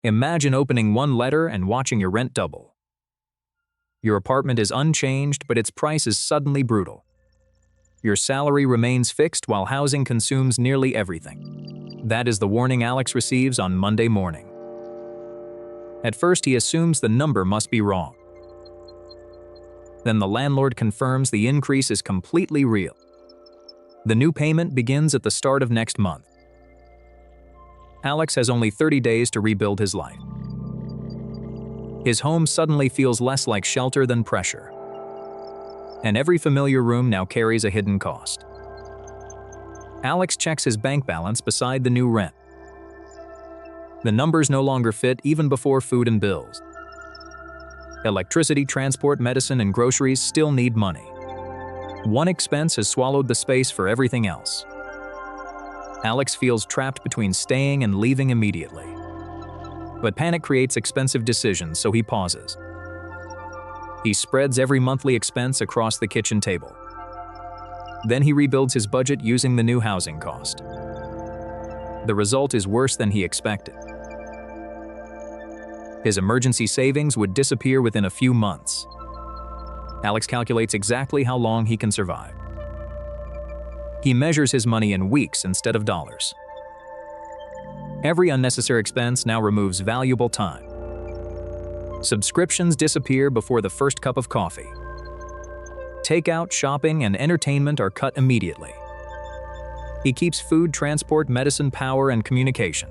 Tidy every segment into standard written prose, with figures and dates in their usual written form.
Imagine opening one letter and watching your rent double. Your apartment is unchanged, but its price is suddenly brutal. Your salary remains fixed while housing consumes nearly everything. That is the warning Alex receives on Monday morning. At first, he assumes the number must be wrong. Then the landlord confirms the increase is completely real. The new payment begins at the start of next month. Alex has only 30 days to rebuild his life. His home suddenly feels less like shelter than pressure. And every familiar room now carries a hidden cost. Alex checks his bank balance beside the new rent. The numbers no longer fit even before food and bills. Electricity, transport, medicine, and groceries still need money. One expense has swallowed the space for everything else. Alex feels trapped between staying and leaving immediately. But panic creates expensive decisions, so he pauses. He spreads every monthly expense across the kitchen table. Then he rebuilds his budget using the new housing cost. The result is worse than he expected. His emergency savings would disappear within a few months. Alex calculates exactly how long he can survive. He measures his money in weeks instead of dollars. Every unnecessary expense now removes valuable time. Subscriptions disappear before the first cup of coffee. Takeout, shopping, and entertainment are cut immediately. He keeps food, transport, medicine, power, and communication.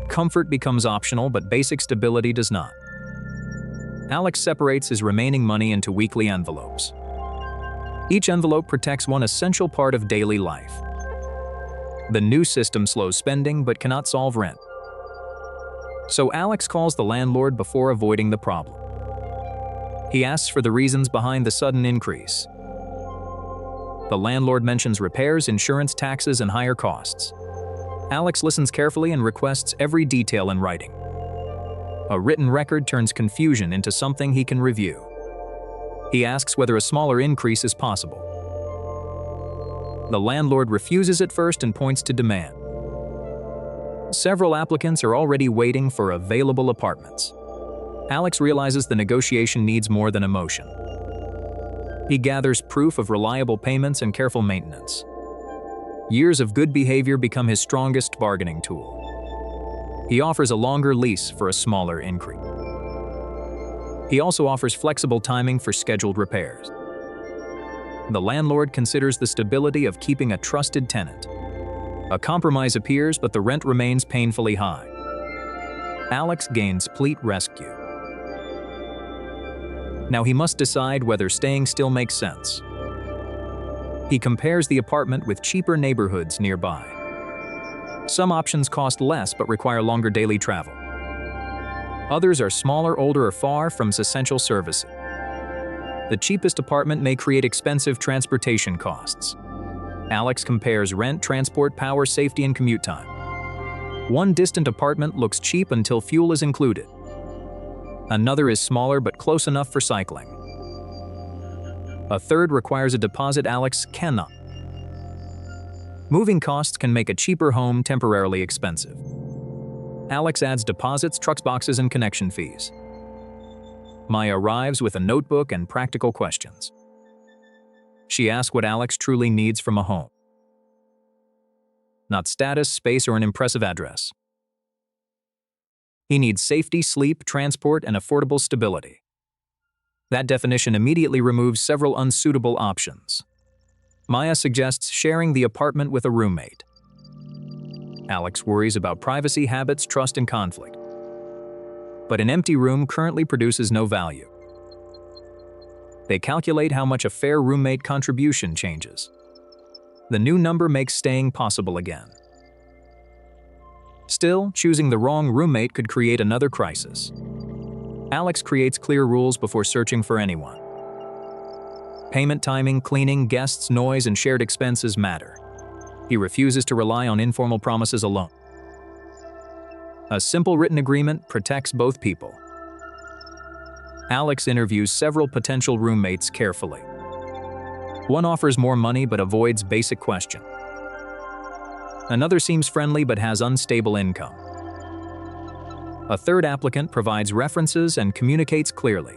Comfort becomes optional, but basic stability does not. Alex separates his remaining money into weekly envelopes. Each envelope protects one essential part of daily life. The new system slows spending but cannot solve rent. So Alex calls the landlord before avoiding the problem. He asks for the reasons behind the sudden increase. The landlord mentions repairs, insurance, taxes, and higher costs. Alex listens carefully and requests every detail in writing. A written record turns confusion into something he can review. He asks whether a smaller increase is possible. The landlord refuses at first and points to demand. Several applicants are already waiting for available apartments. Alex realizes the negotiation needs more than emotion. He gathers proof of reliable payments and careful maintenance. Years of good behavior become his strongest bargaining tool. He offers a longer lease for a smaller increase. He also offers flexible timing for scheduled repairs. The landlord considers the stability of keeping a trusted tenant. A compromise appears, but the rent remains painfully high. Alex gains complete rescue. Now he must decide whether staying still makes sense. He compares the apartment with cheaper neighborhoods nearby. Some options cost less but require longer daily travel. Others are smaller, older, or far from essential services. The cheapest apartment may create expensive transportation costs. Alex compares rent, transport, power, safety, and commute time. One distant apartment looks cheap until fuel is included. Another is smaller but close enough for cycling. A third requires a deposit Alex cannot. Moving costs can make a cheaper home temporarily expensive. Alex adds deposits, truck boxes, and connection fees. Maya arrives with a notebook and practical questions. She asks what Alex truly needs from a home. Not status, space, or an impressive address. He needs safety, sleep, transport, and affordable stability. That definition immediately removes several unsuitable options. Maya suggests sharing the apartment with a roommate. Alex worries about privacy, habits, trust, and conflict. But an empty room currently produces no value. They calculate how much a fair roommate contribution changes. The new number makes staying possible again. Still, choosing the wrong roommate could create another crisis. Alex creates clear rules before searching for anyone. Payment timing, cleaning, guests, noise, and shared expenses matter. He refuses to rely on informal promises alone. A simple written agreement protects both people. Alex interviews several potential roommates carefully. One offers more money but avoids basic questions. Another seems friendly but has unstable income. A third applicant provides references and communicates clearly.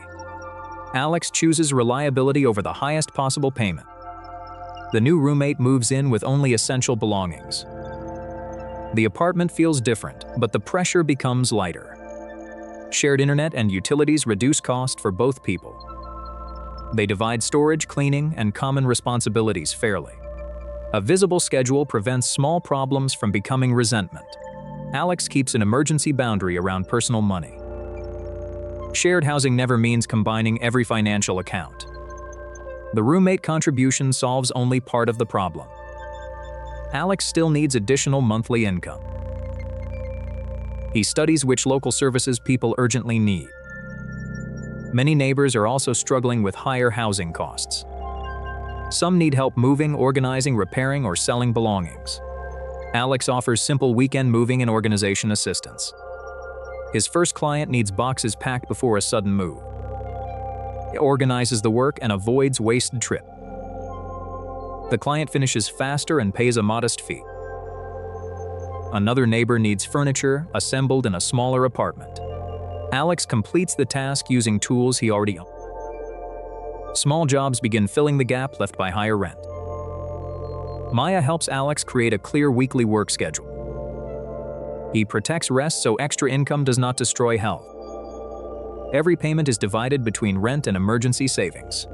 Alex chooses reliability over the highest possible payment. The new roommate moves in with only essential belongings. The apartment feels different, but the pressure becomes lighter. Shared internet and utilities reduce cost for both people. They divide storage, cleaning, and common responsibilities fairly. A visible schedule prevents small problems from becoming resentment. Alex keeps an emergency boundary around personal money. Shared housing never means combining every financial account. The roommate contribution solves only part of the problem. Alex still needs additional monthly income. He studies which local services people urgently need. Many neighbors are also struggling with higher housing costs. Some need help moving, organizing, repairing, or selling belongings. Alex offers simple weekend moving and organization assistance. His first client needs boxes packed before a sudden move. He organizes the work and avoids wasted trip. The client finishes faster and pays a modest fee. Another neighbor needs furniture assembled in a smaller apartment. Alex completes the task using tools he already owns. Small jobs begin filling the gap left by higher rent. Maya helps Alex create a clear weekly work schedule. He protects rest so extra income does not destroy health. Every payment is divided between rent and emergency savings.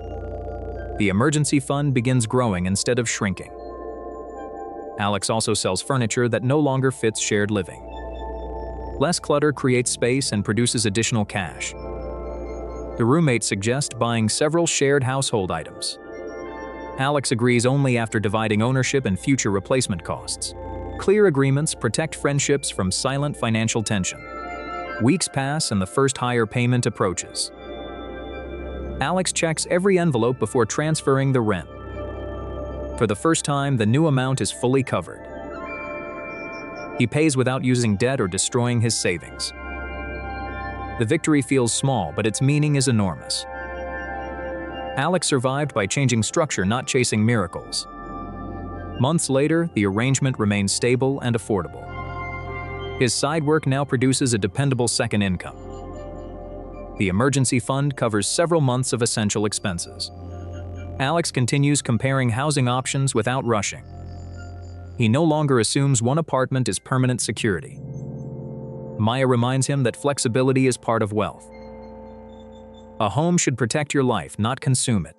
The emergency fund begins growing instead of shrinking. Alex also sells furniture that no longer fits shared living. Less clutter creates space and produces additional cash. The roommate suggests buying several shared household items. Alex agrees only after dividing ownership and future replacement costs. Clear agreements protect friendships from silent financial tension. Weeks pass and the first higher payment approaches. Alex checks every envelope before transferring the rent. For the first time, the new amount is fully covered. He pays without using debt or destroying his savings. The victory feels small, but its meaning is enormous. Alex survived by changing structure, not chasing miracles. Months later, the arrangement remains stable and affordable. His side work now produces a dependable second income. The emergency fund covers several months of essential expenses. Alex continues comparing housing options without rushing. He no longer assumes one apartment is permanent security. Maya reminds him that flexibility is part of wealth. A home should protect your life, not consume it.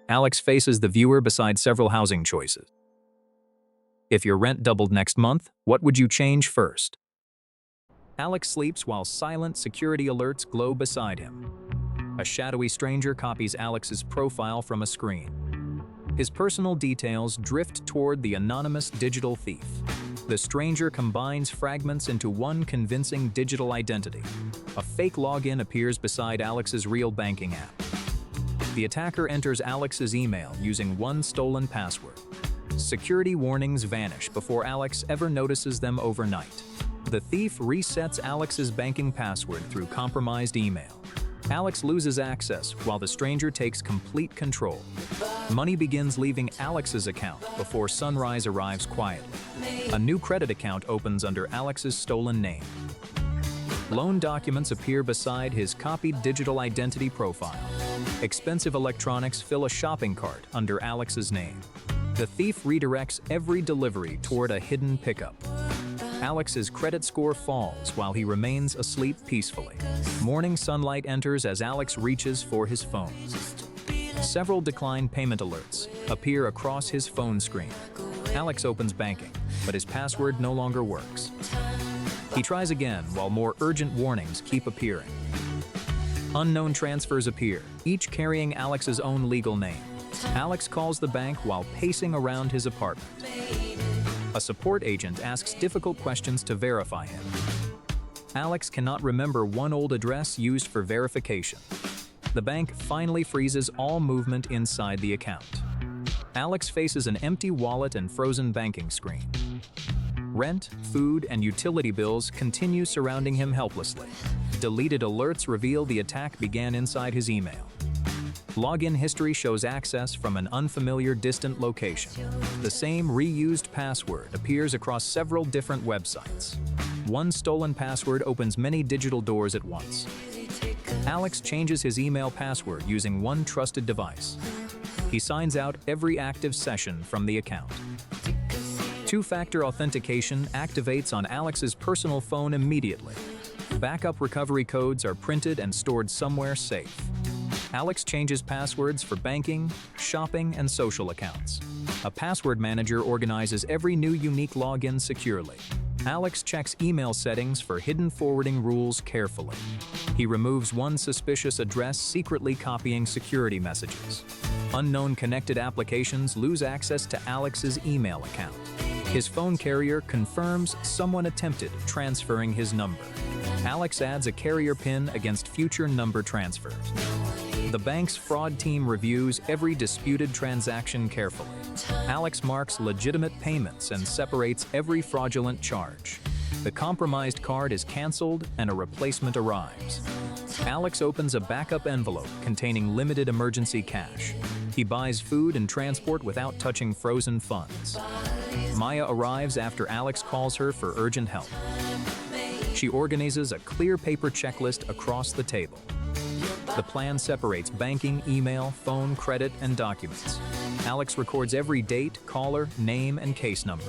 Alex faces the viewer beside several housing choices. If your rent doubled next month, what would you change first? Alex sleeps while silent security alerts glow beside him. A shadowy stranger copies Alex's profile from a screen. His personal details drift toward the anonymous digital thief. The stranger combines fragments into one convincing digital identity. A fake login appears beside Alex's real banking app. The attacker enters Alex's email using one stolen password. Security warnings vanish before Alex ever notices them overnight. The thief resets Alex's banking password through compromised email. Alex loses access while the stranger takes complete control. Money begins leaving Alex's account before sunrise arrives quietly. A new credit account opens under Alex's stolen name. Loan documents appear beside his copied digital identity profile. Expensive electronics fill a shopping cart under Alex's name. The thief redirects every delivery toward a hidden pickup. Alex's credit score falls while he remains asleep peacefully. Morning sunlight enters as Alex reaches for his phone. Several declined payment alerts appear across his phone screen. Alex opens banking, but his password no longer works. He tries again while more urgent warnings keep appearing. Unknown transfers appear, each carrying Alex's own legal name. Alex calls the bank while pacing around his apartment. A support agent asks difficult questions to verify him. Alex cannot remember one old address used for verification. The bank finally freezes all movement inside the account. Alex faces an empty wallet and frozen banking screen. Rent, food, and utility bills continue surrounding him helplessly. Deleted alerts reveal the attack began inside his email. Login history shows access from an unfamiliar distant location. The same reused password appears across several different websites. One stolen password opens many digital doors at once. Alex changes his email password using one trusted device. He signs out every active session from the account. Two-factor authentication activates on Alex's personal phone immediately. Backup recovery codes are printed and stored somewhere safe. Alex changes passwords for banking, shopping, and social accounts. A password manager organizes every new unique login securely. Alex checks email settings for hidden forwarding rules carefully. He removes one suspicious address, secretly copying security messages. Unknown connected applications lose access to Alex's email account. His phone carrier confirms someone attempted transferring his number. Alex adds a carrier PIN against future number transfers. The bank's fraud team reviews every disputed transaction carefully. Alex marks legitimate payments and separates every fraudulent charge. The compromised card is canceled and a replacement arrives. Alex opens a backup envelope containing limited emergency cash. He buys food and transport without touching frozen funds. Maya arrives after Alex calls her for urgent help. She organizes a clear paper checklist across the table. The plan separates banking, email, phone, credit, and documents. Alex records every date, caller, name, and case number.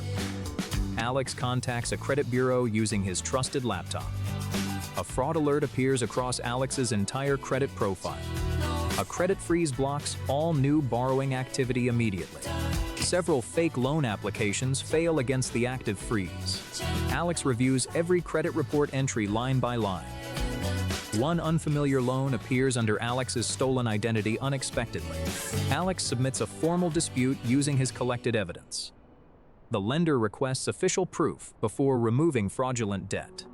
Alex contacts a credit bureau using his trusted laptop. A fraud alert appears across Alex's entire credit profile. A credit freeze blocks all new borrowing activity immediately. Several fake loan applications fail against the active freeze. Alex reviews every credit report entry line by line. One unfamiliar loan appears under Alex's stolen identity unexpectedly. Alex submits a formal dispute using his collected evidence. The lender requests official proof before removing fraudulent debt.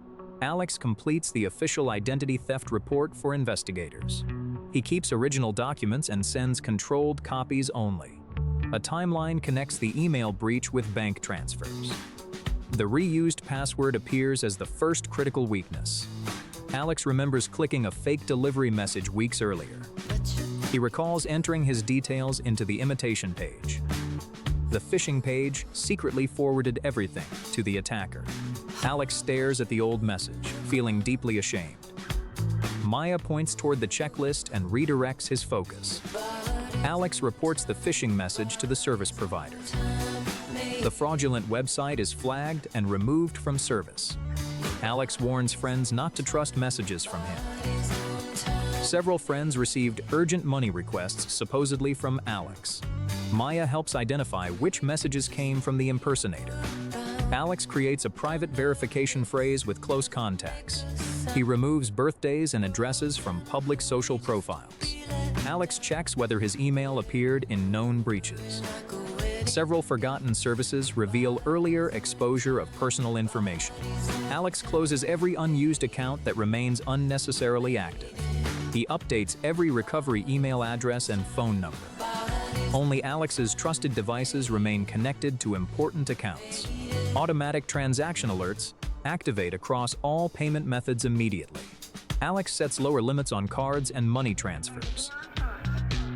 Alex completes the official identity theft report for investigators. He keeps original documents and sends controlled copies only. A timeline connects the email breach with bank transfers. The reused password appears as the first critical weakness. Alex remembers clicking a fake delivery message weeks earlier. He recalls entering his details into the imitation page. The phishing page secretly forwarded everything to the attacker. Alex stares at the old message, feeling deeply ashamed. Maya points toward the checklist and redirects his focus. Alex reports the phishing message to the service provider. The fraudulent website is flagged and removed from service. Alex warns friends not to trust messages from him. Several friends received urgent money requests supposedly from Alex. Maya helps identify which messages came from the impersonator. Alex creates a private verification phrase with close contacts. He removes birthdays and addresses from public social profiles. Alex checks whether his email appeared in known breaches. Several forgotten services reveal earlier exposure of personal information. Alex closes every unused account that remains unnecessarily active. He updates every recovery email address and phone number. Only Alex's trusted devices remain connected to important accounts. Automatic transaction alerts activate across all payment methods immediately. Alex sets lower limits on cards and money transfers.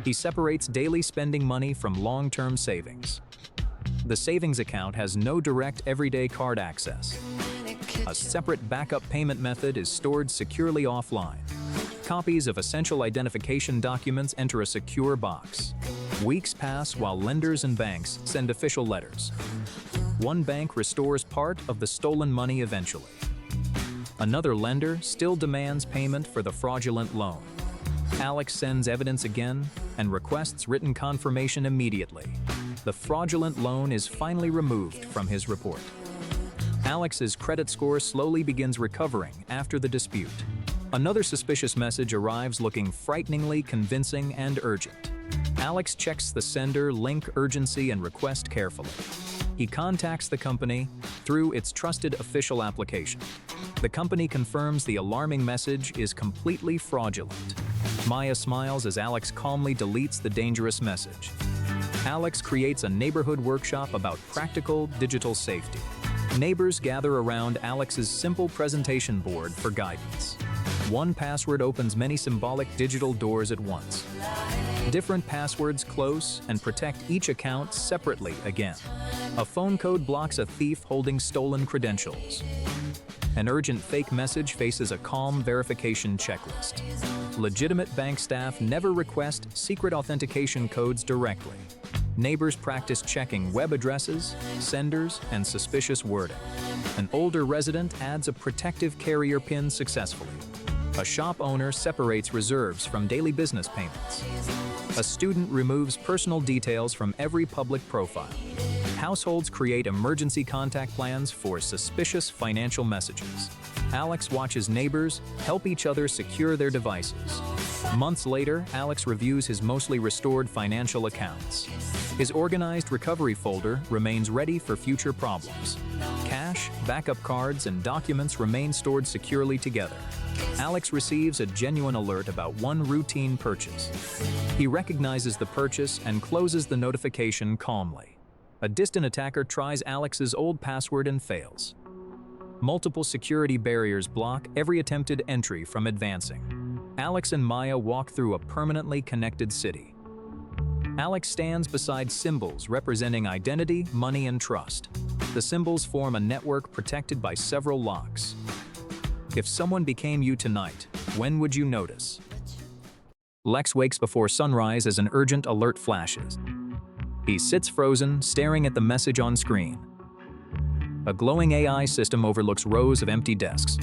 He separates daily spending money from long-term savings. The savings account has no direct everyday card access. A separate backup payment method is stored securely offline. Copies of essential identification documents enter a secure box. Weeks pass while lenders and banks send official letters. One bank restores part of the stolen money eventually. Another lender still demands payment for the fraudulent loan. Alex sends evidence again and requests written confirmation immediately. The fraudulent loan is finally removed from his report. Alex's credit score slowly begins recovering after the dispute. Another suspicious message arrives looking frighteningly convincing and urgent. Alex checks the sender, link, urgency, and request carefully. He contacts the company through its trusted official application. The company confirms the alarming message is completely fraudulent. Maya smiles as Alex calmly deletes the dangerous message. Alex creates a neighborhood workshop about practical digital safety. Neighbors gather around Alex's simple presentation board for guidance. One password opens many symbolic digital doors at once. Different passwords close and protect each account separately again. A phone code blocks a thief holding stolen credentials. An urgent fake message faces a calm verification checklist. Legitimate bank staff never request secret authentication codes directly. Neighbors practice checking web addresses, senders, and suspicious wording. An older resident adds a protective carrier PIN successfully. A shop owner separates reserves from daily business payments. A student removes personal details from every public profile. Households create emergency contact plans for suspicious financial messages. Alex watches neighbors help each other secure their devices. Months later, Alex reviews his mostly restored financial accounts. His organized recovery folder remains ready for future problems. Cash, backup cards, and documents remain stored securely together. Alex receives a genuine alert about one routine purchase. He recognizes the purchase and closes the notification calmly. A distant attacker tries Alex's old password and fails. Multiple security barriers block every attempted entry from advancing. Alex and Maya walk through a permanently connected city. Alex stands beside symbols representing identity, money, and trust. The symbols form a network protected by several locks. If someone became you tonight, when would you notice? Lex wakes before sunrise as an urgent alert flashes. He sits frozen, staring at the message on screen. A glowing AI system overlooks rows of empty desks.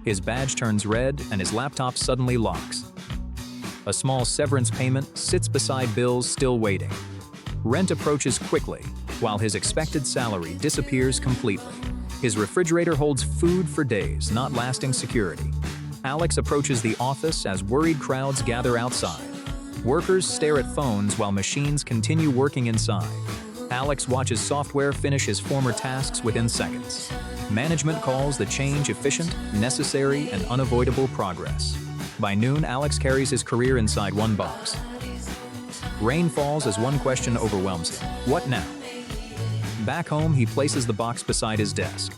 His badge turns red and his laptop suddenly locks. A small severance payment sits beside bills still waiting. Rent approaches quickly, while his expected salary disappears completely. His refrigerator holds food for days, not lasting security. Alex approaches the office as worried crowds gather outside. Workers stare at phones while machines continue working inside. Alex watches software finish his former tasks within seconds. Management calls the change efficient, necessary, and unavoidable progress. By noon, Alex carries his career inside one box. Rain falls as one question overwhelms him. What now? Back home, he places the box beside his desk.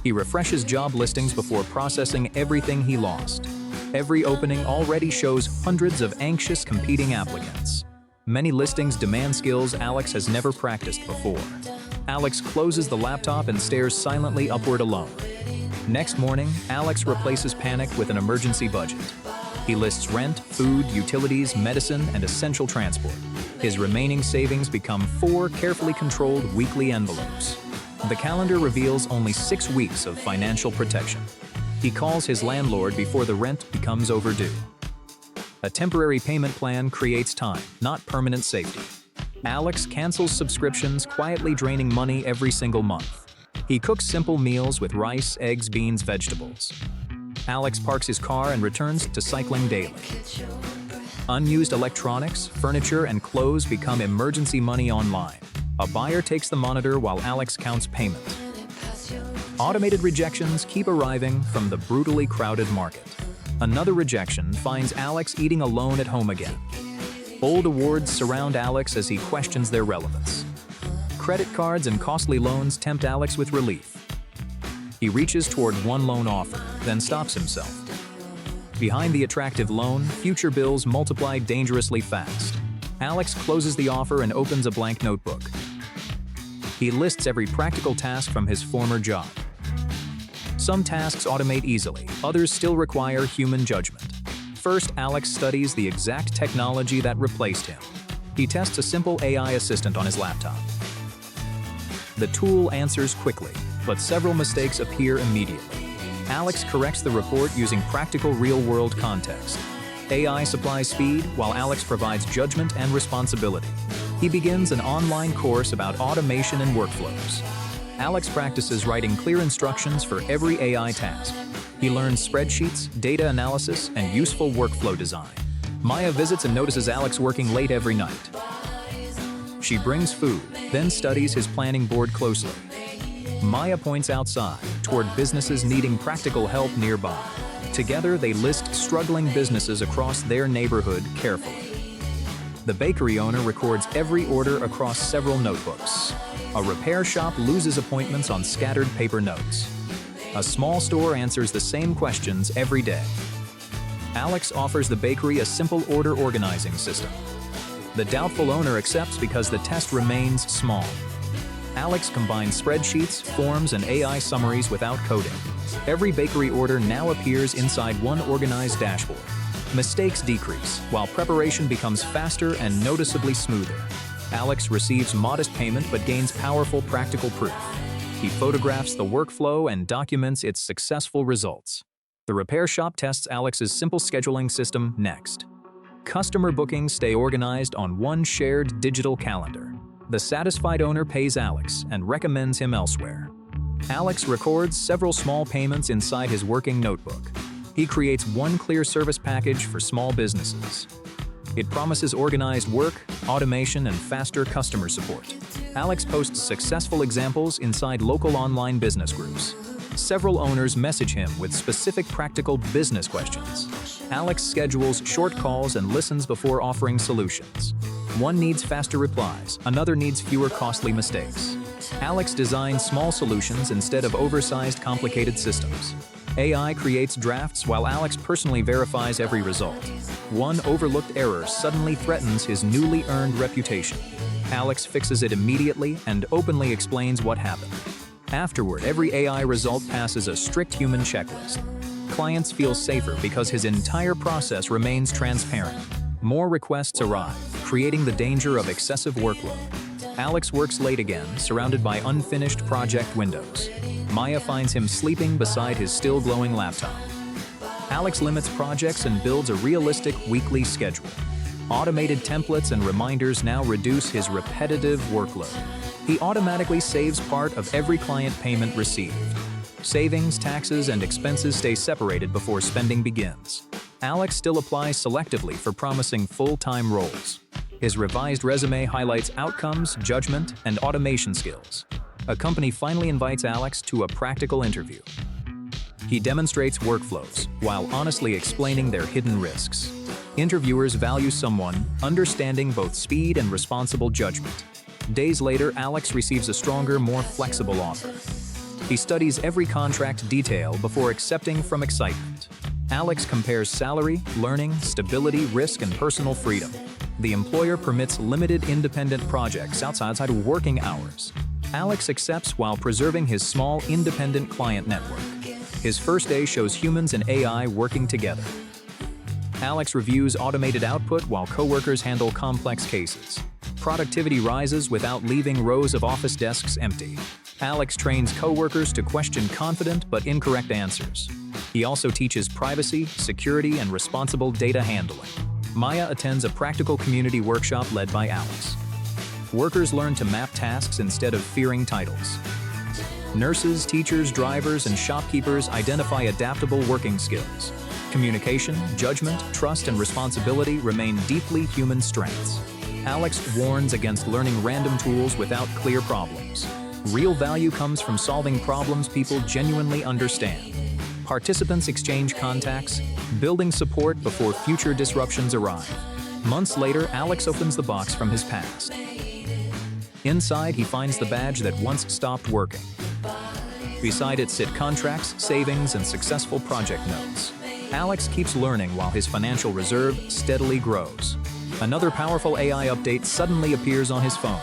He refreshes job listings before processing everything he lost. Every opening already shows hundreds of anxious competing applicants. Many listings demand skills Alex has never practiced before. Alex closes the laptop and stares silently upward alone. Next morning, Alex replaces panic with an emergency budget. He lists rent, food, utilities, medicine, and essential transport. His remaining savings become 4 carefully controlled weekly envelopes. The calendar reveals only 6 weeks of financial protection. He calls his landlord before the rent becomes overdue. A temporary payment plan creates time, not permanent safety. Alex cancels subscriptions, quietly draining money every single month. He cooks simple meals with rice, eggs, beans, vegetables. Alex parks his car and returns to cycling daily. Unused electronics, furniture, and clothes become emergency money online. A buyer takes the monitor while Alex counts payment. Automated rejections keep arriving from the brutally crowded market. Another rejection finds Alex eating alone at home again. Old awards surround Alex as he questions their relevance. Credit cards and costly loans tempt Alex with relief. He reaches toward one loan offer, then stops himself. Behind the attractive loan, future bills multiply dangerously fast. Alex closes the offer and opens a blank notebook. He lists every practical task from his former job. Some tasks automate easily, others still require human judgment. First, Alex studies the exact technology that replaced him. He tests a simple AI assistant on his laptop. The tool answers quickly, but several mistakes appear immediately. Alex corrects the report using practical real-world context. AI supplies speed, while Alex provides judgment and responsibility. He begins an online course about automation and workflows. Alex practices writing clear instructions for every AI task. He learns spreadsheets, data analysis, and useful workflow design. Maya visits and notices Alex working late every night. She brings food, then studies his planning board closely. Maya points outside, toward businesses needing practical help nearby. Together, they list struggling businesses across their neighborhood carefully. The bakery owner records every order across several notebooks. A repair shop loses appointments on scattered paper notes. A small store answers the same questions every day. Alex offers the bakery a simple order organizing system. The doubtful owner accepts because the test remains small. Alex combines spreadsheets, forms, and AI summaries without coding. Every bakery order now appears inside one organized dashboard. Mistakes decrease, while preparation becomes faster and noticeably smoother. Alex receives modest payment but gains powerful practical proof. He photographs the workflow and documents its successful results. The repair shop tests Alex's simple scheduling system next. Customer bookings stay organized on one shared digital calendar. The satisfied owner pays Alex and recommends him elsewhere. Alex records several small payments inside his working notebook. He creates one clear service package for small businesses. It promises organized work, automation, and faster customer support. Alex posts successful examples inside local online business groups. Several owners message him with specific practical business questions. Alex schedules short calls and listens before offering solutions. One needs faster replies, another needs fewer costly mistakes. Alex designs small solutions instead of oversized, complicated systems. AI creates drafts while Alex personally verifies every result. One overlooked error suddenly threatens his newly earned reputation. Alex fixes it immediately and openly explains what happened. Afterward, every AI result passes a strict human checklist. Clients feel safer because his entire process remains transparent. More requests arrive, creating the danger of excessive workload. Alex works late again, surrounded by unfinished project windows. Maya finds him sleeping beside his still glowing laptop. Alex limits projects and builds a realistic weekly schedule. Automated templates and reminders now reduce his repetitive workload. He automatically saves part of every client payment received. Savings, taxes, and expenses stay separated before spending begins. Alex still applies selectively for promising full-time roles. His revised resume highlights outcomes, judgment, and automation skills. A company finally invites Alex to a practical interview. He demonstrates workflows while honestly explaining their hidden risks. Interviewers value someone understanding both speed and responsible judgment. Days later, Alex receives a stronger, more flexible offer. He studies every contract detail before accepting from excitement. Alex compares salary, learning, stability, risk, and personal freedom. The employer permits limited independent projects outside of working hours. Alex accepts while preserving his small, independent client network. His first day shows humans and AI working together. Alex reviews automated output while coworkers handle complex cases. Productivity rises without leaving rows of office desks empty. Alex trains coworkers to question confident but incorrect answers. He also teaches privacy, security, and responsible data handling. Maya attends a practical community workshop led by Alex. Workers learn to map tasks instead of fearing titles. Nurses, teachers, drivers, and shopkeepers identify adaptable working skills. Communication, judgment, trust, and responsibility remain deeply human strengths. Alex warns against learning random tools without clear problems. Real value comes from solving problems people genuinely understand. Participants exchange contacts, building support before future disruptions arrive. Months later, Alex opens the box from his past. Inside, he finds the badge that once stopped working. Beside it sit contracts, savings, and successful project notes. Alex keeps learning while his financial reserve steadily grows. Another powerful AI update suddenly appears on his phone.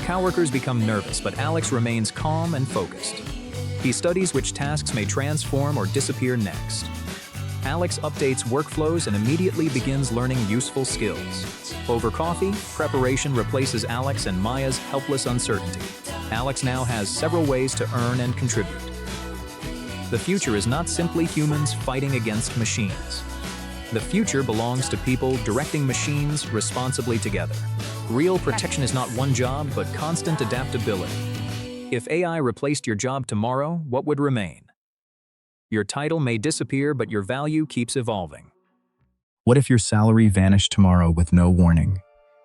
Coworkers become nervous, but Alex remains calm and focused. He studies which tasks may transform or disappear next. Alex updates workflows and immediately begins learning useful skills. Over coffee, preparation replaces Alex and Maya's helpless uncertainty. Alex now has several ways to earn and contribute. The future is not simply humans fighting against machines. The future belongs to people directing machines responsibly together. Real protection is not one job, but constant adaptability. If AI replaced your job tomorrow, what would remain? Your title may disappear, but your value keeps evolving. What if your salary vanished tomorrow with no warning?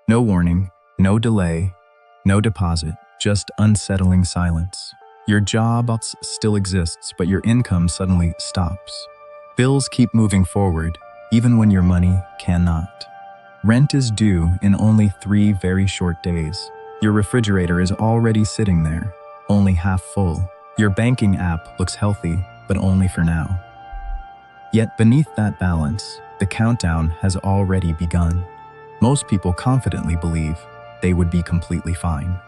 No warning, no delay, no deposit, just unsettling silence. Your job still exists, but your income suddenly stops. Bills keep moving forward, even when your money cannot. Rent is due in only 3 very short days. Your refrigerator is already sitting there, only half full. Your banking app looks healthy, but only for now. Yet beneath that balance, the countdown has already begun. Most people confidently believe they would be completely fine.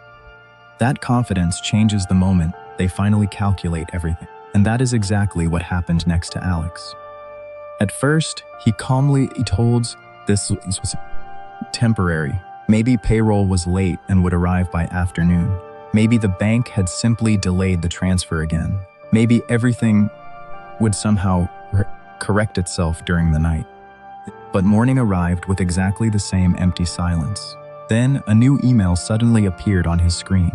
That confidence changes the moment they finally calculate everything. And that is exactly what happened next to Alex. At first, he calmly told this was temporary. Maybe payroll was late and would arrive by afternoon. Maybe the bank had simply delayed the transfer again. Maybe everything would somehow correct itself during the night. But morning arrived with exactly the same empty silence. Then a new email suddenly appeared on his screen.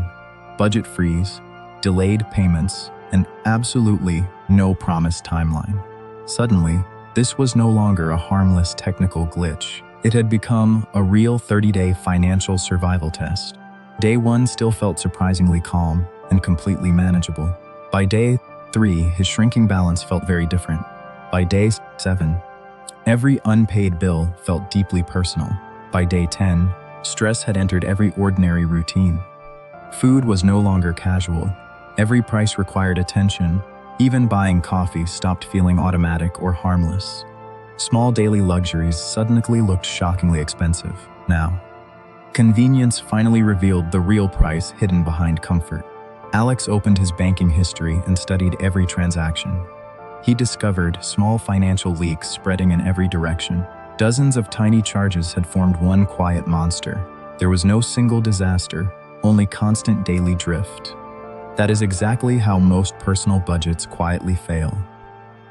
Budget freeze, delayed payments, and absolutely no promised timeline. Suddenly, this was no longer a harmless technical glitch. It had become a real 30-day financial survival test. Day 1 still felt surprisingly calm and completely manageable. By day 3, his shrinking balance felt very different. By day 7, every unpaid bill felt deeply personal. By day 10, stress had entered every ordinary routine. Food was no longer casual. Every price required attention. Even buying coffee stopped feeling automatic or harmless. Small daily luxuries suddenly looked shockingly expensive. Now, convenience finally revealed the real price hidden behind comfort. Alex opened his banking history and studied every transaction. He discovered small financial leaks spreading in every direction. Dozens of tiny charges had formed one quiet monster. There was no single disaster, only constant daily drift. That is exactly how most personal budgets quietly fail.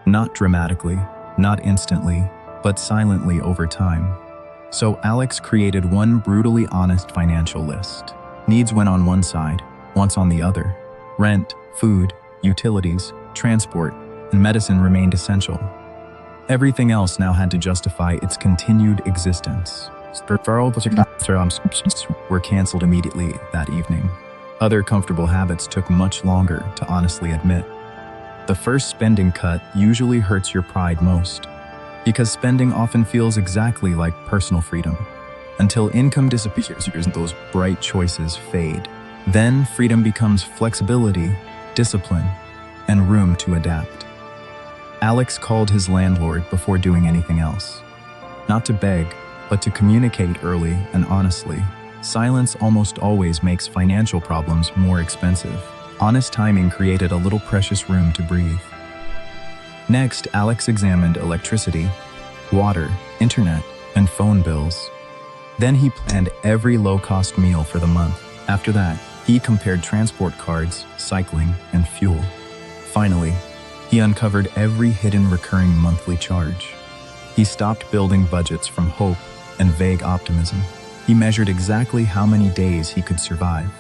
Not dramatically, not instantly, but silently over time. So Alex created one brutally honest financial list. Needs went on one side, wants on the other. Rent, food, utilities, transport, and medicine remained essential. Everything else now had to justify its continued existence. Were canceled immediately that evening. Other comfortable habits took much longer to honestly admit. The first spending cut usually hurts your pride most, because spending often feels exactly like personal freedom. Until income disappears and those bright choices fade. Then freedom becomes flexibility, discipline, and room to adapt. Alex called his landlord before doing anything else. Not to beg, but to communicate early and honestly. Silence almost always makes financial problems more expensive. Honest timing created a little precious room to breathe. Next, Alex examined electricity, water, internet, and phone bills. Then he planned every low-cost meal for the month. After that, he compared transport cards, cycling, and fuel. Finally, he uncovered every hidden recurring monthly charge. He stopped building budgets from hope and vague optimism. He measured exactly how many days he could survive.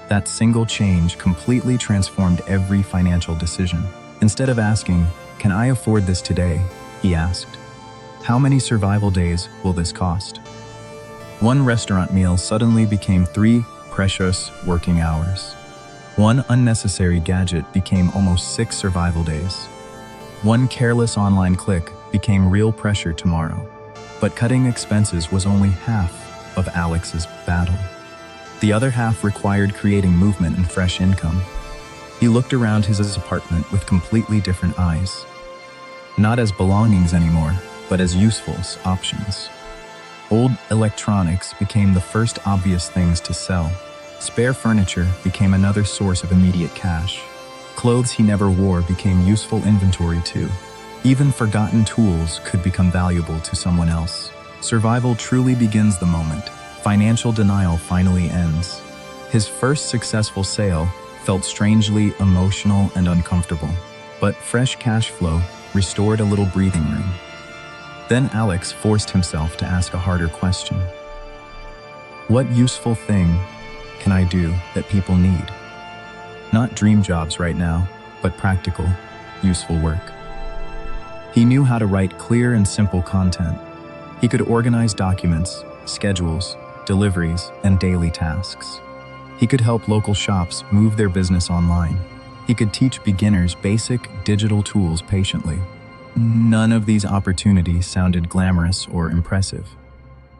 That single change completely transformed every financial decision. Instead of asking, "Can I afford this today?" he asked, "How many survival days will this cost?" One restaurant meal suddenly became 3 precious working hours. One unnecessary gadget became almost 6 survival days. One careless online click became real pressure tomorrow. But cutting expenses was only half of Alex's battle. The other half required creating movement and fresh income. He looked around his apartment with completely different eyes. Not as belongings anymore, but as useful options. Old electronics became the first obvious things to sell. Spare furniture became another source of immediate cash. Clothes he never wore became useful inventory too. Even forgotten tools could become valuable to someone else. Survival truly begins the moment. Financial denial finally ends. His first successful sale felt strangely emotional and uncomfortable, but fresh cash flow restored a little breathing room. Then Alex forced himself to ask a harder question. What useful thing can I do that people need? Not dream jobs right now, but practical, useful work. He knew how to write clear and simple content. He could organize documents, schedules, deliveries, and daily tasks. He could help local shops move their business online. He could teach beginners basic digital tools patiently. None of these opportunities sounded glamorous or impressive.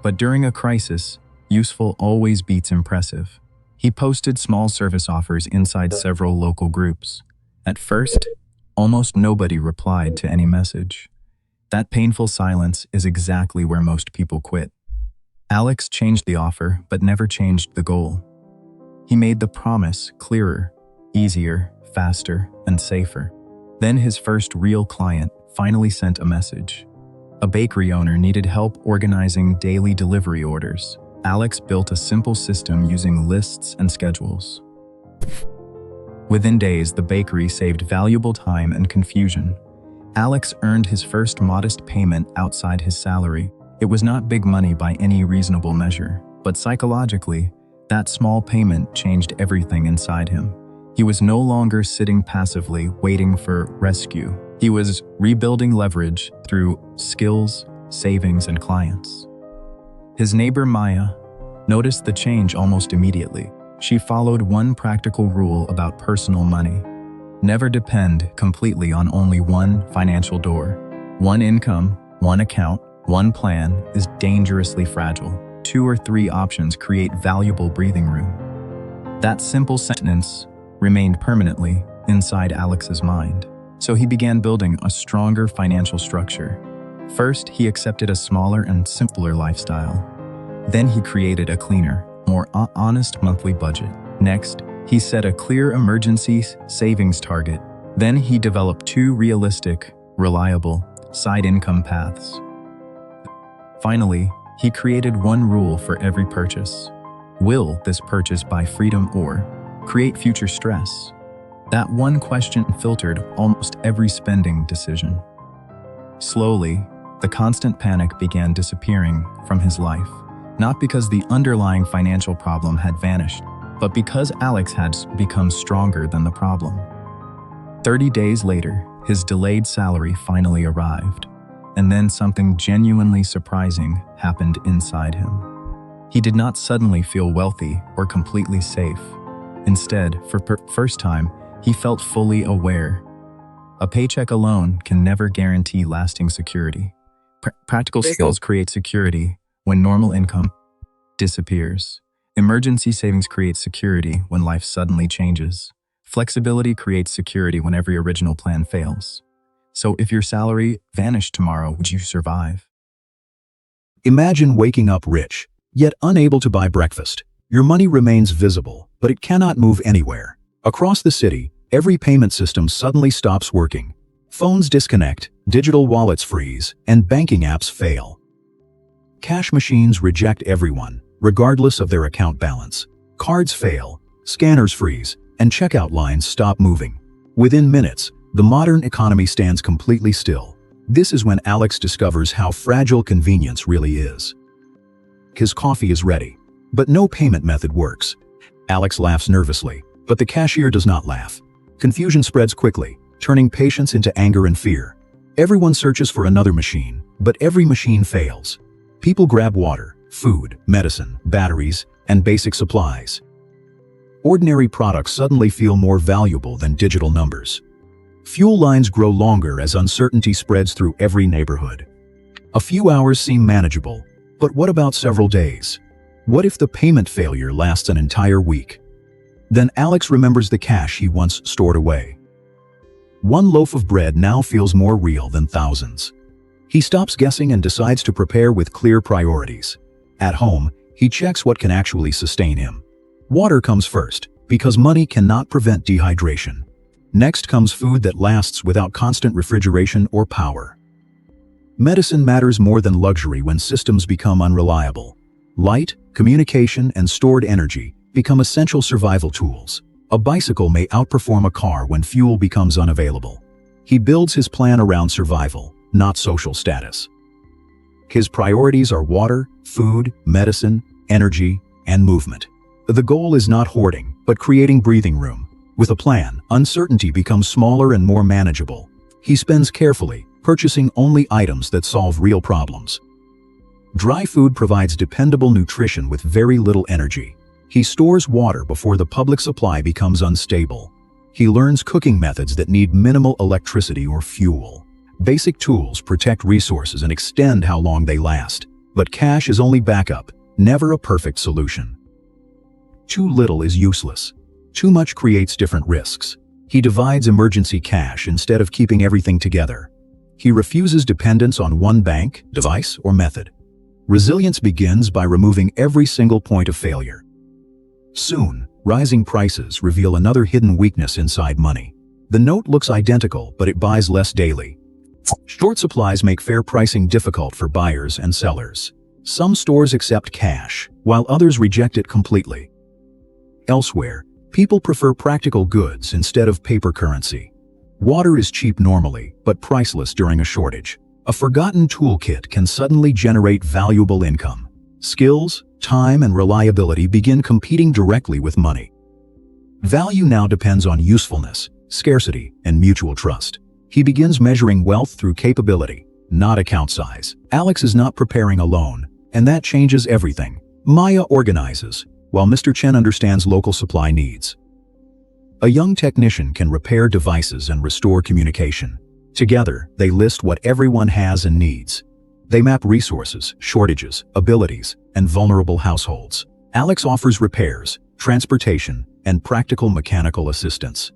But during a crisis, useful always beats impressive. He posted small service offers inside several local groups. At first, almost nobody replied to any message. That painful silence is exactly where most people quit. Alex changed the offer, but never changed the goal. He made the promise clearer, easier, faster, and safer. Then his first real client finally sent a message. A bakery owner needed help organizing daily delivery orders. Alex built a simple system using lists and schedules. Within days, the bakery saved valuable time and confusion. Alex earned his first modest payment outside his salary. It was not big money by any reasonable measure, but psychologically, that small payment changed everything inside him. He was no longer sitting passively, waiting for rescue. He was rebuilding leverage through skills, savings, and clients. His neighbor Maya noticed the change almost immediately. She followed one practical rule about personal money. Never depend completely on only one financial door. One income, one account, one plan is dangerously fragile. 2 or 3 options create valuable breathing room. That simple sentence remained permanently inside Alex's mind. So he began building a stronger financial structure. First, he accepted a smaller and simpler lifestyle. Then he created a cleaner, more honest monthly budget. Next, he set a clear emergency savings target. Then he developed 2 realistic, reliable side income paths. Finally, he created one rule for every purchase. Will this purchase buy freedom or create future stress? That one question filtered almost every spending decision. Slowly, the constant panic began disappearing from his life, not because the underlying financial problem had vanished, but because Alex had become stronger than the problem. 30 days later, his delayed salary finally arrived, and then something genuinely surprising happened inside him. He did not suddenly feel wealthy or completely safe. Instead, for the first time, he felt fully aware. A paycheck alone can never guarantee lasting security. Practical skills create security when normal income disappears. Emergency savings create security when life suddenly changes. Flexibility creates security when every original plan fails. So if your salary vanished tomorrow, would you survive? Imagine waking up rich, yet unable to buy breakfast. Your money remains visible, but it cannot move anywhere. Across the city, every payment system suddenly stops working. Phones disconnect, digital wallets freeze, and banking apps fail. Cash machines reject everyone, regardless of their account balance. Cards fail, scanners freeze, and checkout lines stop moving. Within minutes, the modern economy stands completely still. This is when Alex discovers how fragile convenience really is. His coffee is ready, but no payment method works. Alex laughs nervously, but the cashier does not laugh. Confusion spreads quickly, turning patience into anger and fear. Everyone searches for another machine, but every machine fails. People grab water, food, medicine, batteries, and basic supplies. Ordinary products suddenly feel more valuable than digital numbers. Fuel lines grow longer as uncertainty spreads through every neighborhood. A few hours seem manageable, but what about several days? What if the payment failure lasts an entire week? Then Alex remembers the cash he once stored away. One loaf of bread now feels more real than thousands. He stops guessing and decides to prepare with clear priorities. At home, he checks what can actually sustain him. Water comes first, because money cannot prevent dehydration. Next comes food that lasts without constant refrigeration or power. Medicine matters more than luxury when systems become unreliable. Light, communication, and stored energy become essential survival tools. A bicycle may outperform a car when fuel becomes unavailable. He builds his plan around survival, not social status. His priorities are water, food, medicine, energy, and movement. The goal is not hoarding, but creating breathing room. With a plan, uncertainty becomes smaller and more manageable. He spends carefully, purchasing only items that solve real problems. Dry food provides dependable nutrition with very little energy. He stores water before the public supply becomes unstable. He learns cooking methods that need minimal electricity or fuel. Basic tools protect resources and extend how long they last. But cash is only backup, never a perfect solution. Too little is useless. Too much creates different risks. He divides emergency cash instead of keeping everything together. He refuses dependence on one bank, device, or method. Resilience begins by removing every single point of failure. Soon, Rising prices reveal another hidden weakness inside money. The note looks identical, but it buys less daily. Short supplies make fair pricing difficult for buyers and sellers. Some stores accept cash, while others reject it completely. Elsewhere, people prefer practical goods instead of paper currency. Water is cheap normally, but priceless during a shortage. A forgotten toolkit can suddenly generate valuable income. Skills, time, and reliability begin competing directly with money. Value now depends on usefulness, scarcity, and mutual trust. He begins measuring wealth through capability, not account size. Alex is not preparing alone, and that changes everything. Maya organizes, while Mr. Chen understands local supply needs. A young technician can repair devices and restore communication. Together, they list what everyone has and needs. They map resources, shortages, abilities, and vulnerable households. Alex offers repairs, transportation, and practical mechanical assistance.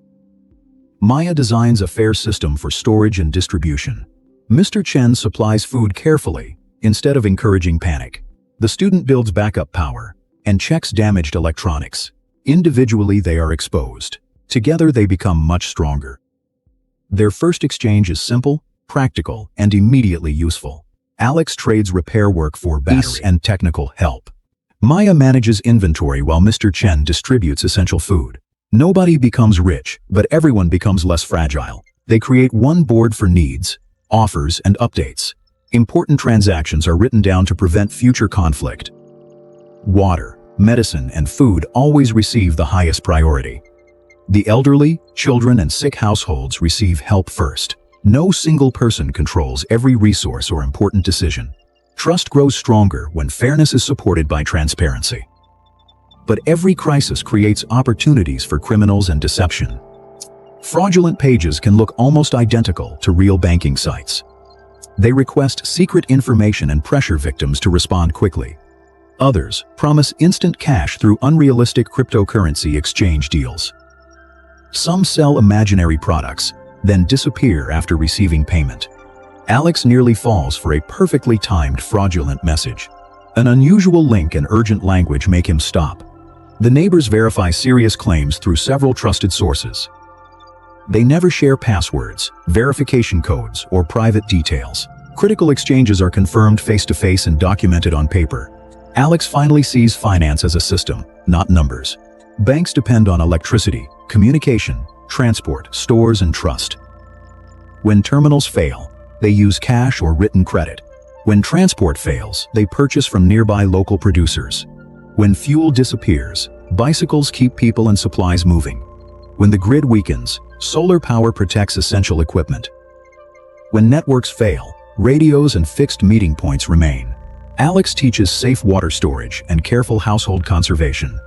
Maya designs a fair system for storage and distribution. Mr. Chen supplies food carefully, instead of encouraging panic. The student builds backup power and checks damaged electronics. Individually, they are exposed. Together, they become much stronger. Their first exchange is simple, practical, and immediately useful. Alex trades repair work for battery and technical help. Maya manages inventory while Mr. Chen distributes essential food. Nobody becomes rich, but everyone becomes less fragile. They create one board for needs, offers, and updates. Important transactions are written down to prevent future conflict. Water, medicine, and food always receive the highest priority. The elderly, children, and sick households receive help first. No single person controls every resource or important decision. Trust grows stronger when fairness is supported by transparency. But every crisis creates opportunities for criminals and deception. Fraudulent pages can look almost identical to real banking sites. They request secret information and pressure victims to respond quickly. Others promise instant cash through unrealistic cryptocurrency exchange deals. Some sell imaginary products, then disappear after receiving payment. Alex nearly falls for a perfectly timed fraudulent message. An unusual link and urgent language make him stop. The neighbors verify serious claims through several trusted sources. They never share passwords, verification codes, or private details. Critical exchanges are confirmed face-to-face and documented on paper. Alex finally sees finance as a system, not numbers. Banks depend on electricity, communication, transport, stores, and trust. When terminals fail, they use cash or written credit. When transport fails, they purchase from nearby local producers. When fuel disappears, bicycles keep people and supplies moving. When the grid weakens, solar power protects essential equipment. When networks fail, radios and fixed meeting points remain. Alex teaches safe water storage and careful household conservation.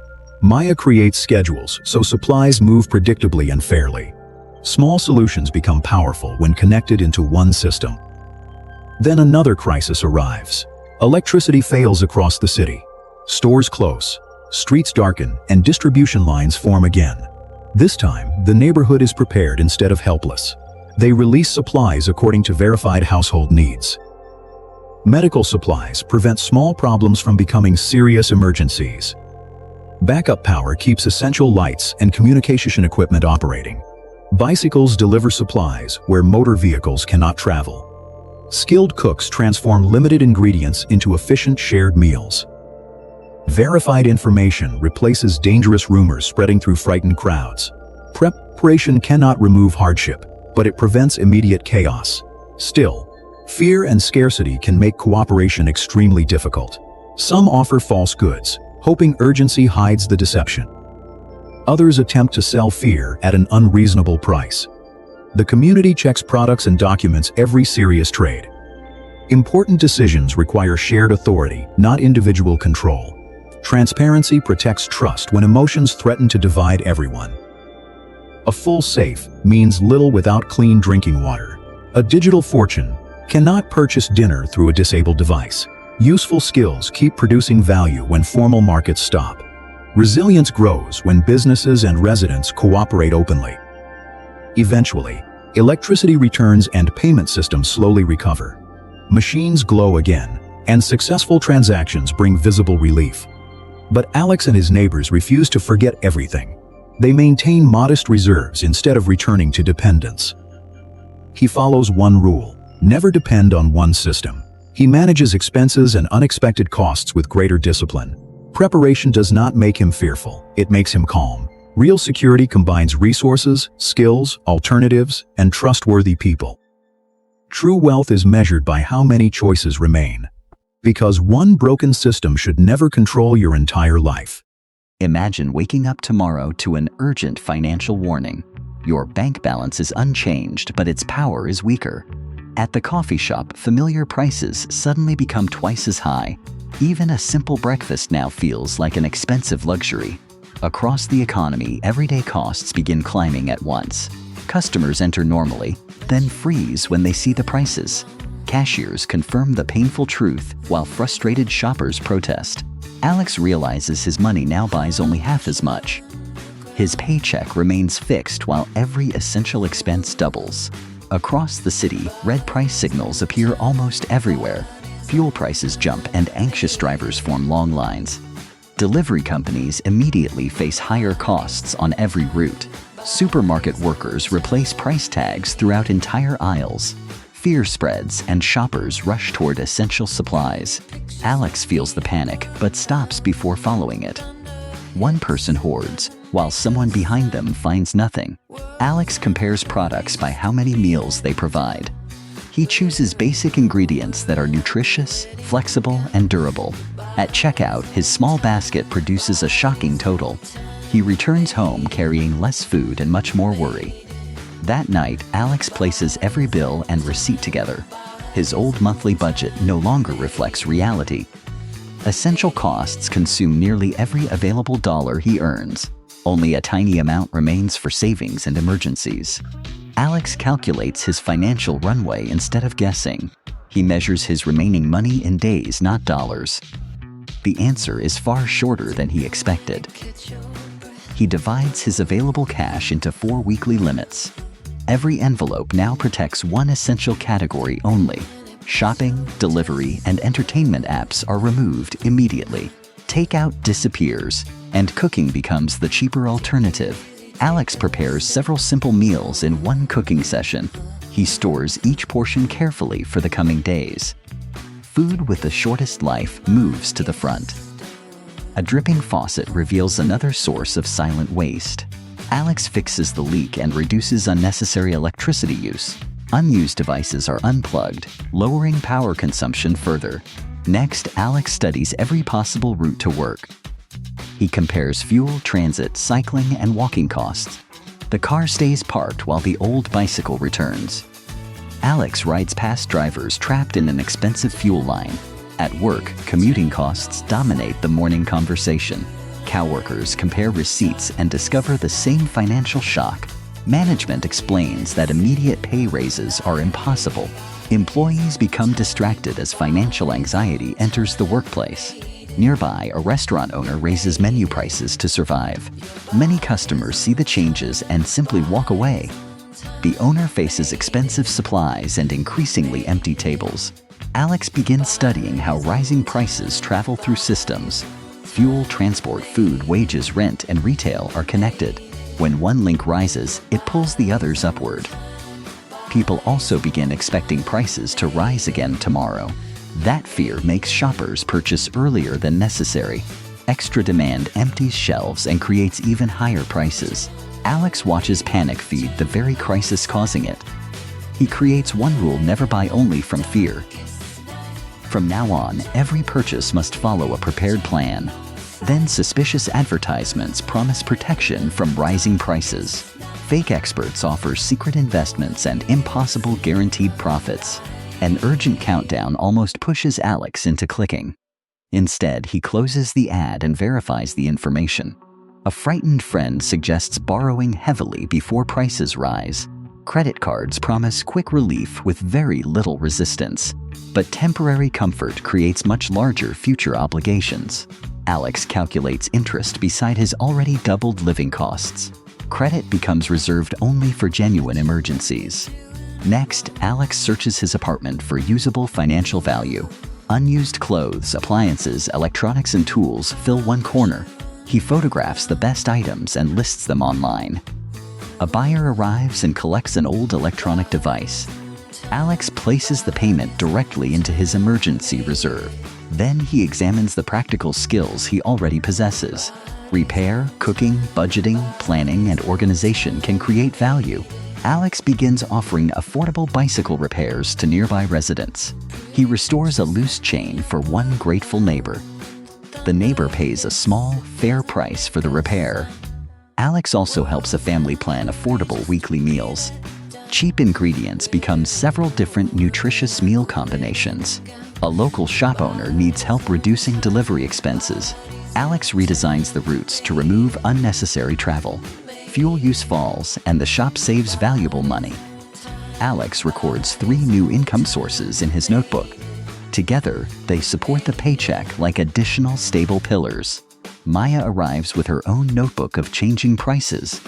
Maya creates schedules so supplies move predictably and fairly. Small solutions become powerful when connected into one system. Then another crisis arrives. Electricity fails across the city. Stores close, streets darken, and distribution lines form again. This time, the neighborhood is prepared instead of helpless. They release supplies according to verified household needs. Medical supplies prevent small problems from becoming serious emergencies. Backup power keeps essential lights and communication equipment operating. Bicycles deliver supplies where motor vehicles cannot travel. Skilled cooks transform limited ingredients into efficient shared meals. Verified information replaces dangerous rumors spreading through frightened crowds. Preparation cannot remove hardship, but it prevents immediate chaos. Still, fear and scarcity can make cooperation extremely difficult. Some offer false goods, hoping urgency hides the deception. Others attempt to sell fear at an unreasonable price. The community checks products and documents every serious trade. Important decisions require shared authority, not individual control. Transparency protects trust when emotions threaten to divide everyone. A full safe means little without clean drinking water. A digital fortune cannot purchase dinner through a disabled device. Useful skills keep producing value when formal markets stop. Resilience grows when businesses and residents cooperate openly. Eventually, electricity returns and payment systems slowly recover. Machines glow again, and successful transactions bring visible relief. But Alex and his neighbors refuse to forget everything. They maintain modest reserves instead of returning to dependence. He follows one rule: never depend on one system. He manages expenses and unexpected costs with greater discipline. Preparation does not make him fearful, it makes him calm. Real security combines resources, skills, alternatives, and trustworthy people. True wealth is measured by how many choices remain. Because one broken system should never control your entire life. Imagine waking up tomorrow to an urgent financial warning. Your bank balance is unchanged, but its power is weaker. At the coffee shop, familiar prices suddenly become twice as high. Even a simple breakfast now feels like an expensive luxury. Across the economy, everyday costs begin climbing at once. Customers enter normally, then freeze when they see the prices. Cashiers confirm the painful truth while frustrated shoppers protest. Alex realizes his money now buys only half as much. His paycheck remains fixed while every essential expense doubles. Across the city, red price signals appear almost everywhere. Fuel prices jump and anxious drivers form long lines. Delivery companies immediately face higher costs on every route. Supermarket workers replace price tags throughout entire aisles. Fear spreads and shoppers rush toward essential supplies. Alex feels the panic but stops before following it. One person hoards, while someone behind them finds nothing. Alex compares products by how many meals they provide. He chooses basic ingredients that are nutritious, flexible, and durable. At checkout, his small basket produces a shocking total. He returns home carrying less food and much more worry. That night, Alex places every bill and receipt together. His old monthly budget no longer reflects reality. Essential costs consume nearly every available dollar he earns. Only a tiny amount remains for savings and emergencies. Alex calculates his financial runway instead of guessing. He measures his remaining money in days, not dollars. The answer is far shorter than he expected. He divides his available cash into 4 weekly limits. Every envelope now protects one essential category only. Shopping, delivery, and entertainment apps are removed immediately. Takeout disappears, and cooking becomes the cheaper alternative. Alex prepares several simple meals in one cooking session. He stores each portion carefully for the coming days. Food with the shortest life moves to the front. A dripping faucet reveals another source of silent waste. Alex fixes the leak and reduces unnecessary electricity use. Unused devices are unplugged, lowering power consumption further. Next, Alex studies every possible route to work. He compares fuel, transit, cycling, and walking costs. The car stays parked while the old bicycle returns. Alex rides past drivers trapped in an expensive fuel line. At work, commuting costs dominate the morning conversation. Coworkers compare receipts and discover the same financial shock. Management explains that immediate pay raises are impossible. Employees become distracted as financial anxiety enters the workplace. Nearby, a restaurant owner raises menu prices to survive. Many customers see the changes and simply walk away. The owner faces expensive supplies and increasingly empty tables. Alex begins studying how rising prices travel through systems. Fuel, transport, food, wages, rent, and retail are connected. When one link rises, it pulls the others upward. People also begin expecting prices to rise again tomorrow. That fear makes shoppers purchase earlier than necessary. Extra demand empties shelves and creates even higher prices. Alex watches panic feed the very crisis causing it. He creates one rule: never buy only from fear. From now on, every purchase must follow a prepared plan. Then suspicious advertisements promise protection from rising prices. Fake experts offer secret investments and impossible guaranteed profits. An urgent countdown almost pushes Alex into clicking. Instead, he closes the ad and verifies the information. A frightened friend suggests borrowing heavily before prices rise. Credit cards promise quick relief with very little resistance. But temporary comfort creates much larger future obligations. Alex calculates interest beside his already doubled living costs. Credit becomes reserved only for genuine emergencies. Next, Alex searches his apartment for usable financial value. Unused clothes, appliances, electronics, and tools fill one corner. He photographs the best items and lists them online. A buyer arrives and collects an old electronic device. Alex places the payment directly into his emergency reserve. Then he examines the practical skills he already possesses. Repair, cooking, budgeting, planning, and organization can create value. Alex begins offering affordable bicycle repairs to nearby residents. He restores a loose chain for one grateful neighbor. The neighbor pays a small, fair price for the repair. Alex also helps a family plan affordable weekly meals. Cheap ingredients become several different nutritious meal combinations. A local shop owner needs help reducing delivery expenses. Alex redesigns the routes to remove unnecessary travel. Fuel use falls, and the shop saves valuable money. Alex records 3 new income sources in his notebook. Together, they support the paycheck like additional stable pillars. Maya arrives with her own notebook of changing prices.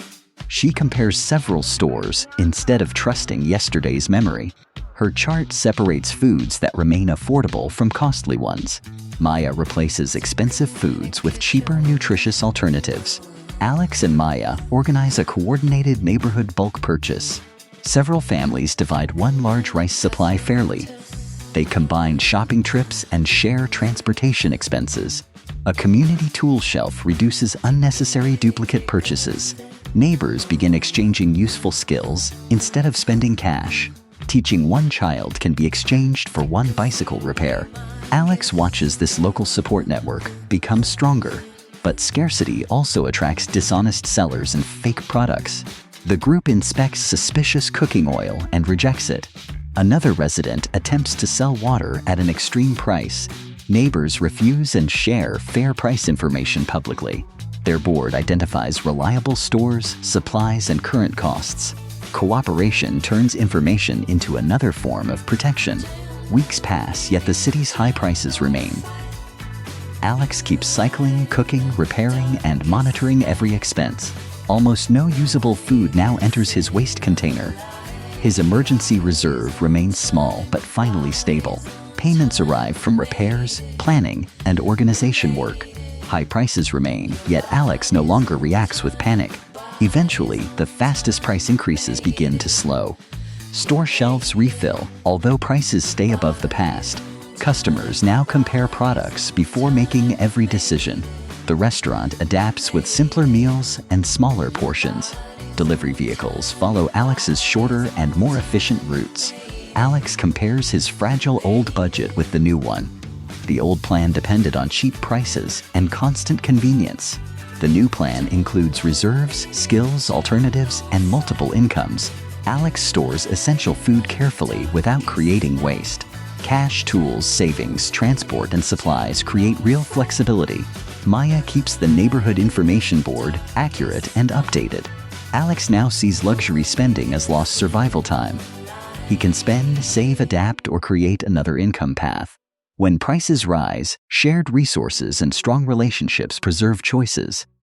She compares several stores instead of trusting yesterday's memory. Her chart separates foods that remain affordable from costly ones. Maya replaces expensive foods with cheaper, nutritious alternatives. Alex and Maya organize a coordinated neighborhood bulk purchase. Several families divide one large rice supply fairly. They combine shopping trips and share transportation expenses. A community tool shelf reduces unnecessary duplicate purchases. Neighbors begin exchanging useful skills instead of spending cash. Teaching one child can be exchanged for one bicycle repair. Alex watches this local support network become stronger. But scarcity also attracts dishonest sellers and fake products. The group inspects suspicious cooking oil and rejects it. Another resident attempts to sell water at an extreme price. Neighbors refuse and share fair price information publicly. Their board identifies reliable stores, supplies, and current costs. Cooperation turns information into another form of protection. Weeks pass, yet the city's high prices remain. Alex keeps cycling, cooking, repairing, and monitoring every expense. Almost no usable food now enters his waste container. His emergency reserve remains small but finally stable. Payments arrive from repairs, planning, and organization work. High prices remain, yet Alex no longer reacts with panic. Eventually, the fastest price increases begin to slow. Store shelves refill, although prices stay above the past. Customers now compare products before making every decision. The restaurant adapts with simpler meals and smaller portions. Delivery vehicles follow Alex's shorter and more efficient routes. Alex compares his fragile old budget with the new one. The old plan depended on cheap prices and constant convenience. The new plan includes reserves, skills, alternatives, and multiple incomes. Alex stores essential food carefully without creating waste. Cash, tools, savings, transport, and supplies create real flexibility. Maya keeps the neighborhood information board accurate and updated. Alex now sees luxury spending as lost survival time. He can spend, save, adapt, or create another income path. When prices rise, shared resources and strong relationships preserve choices.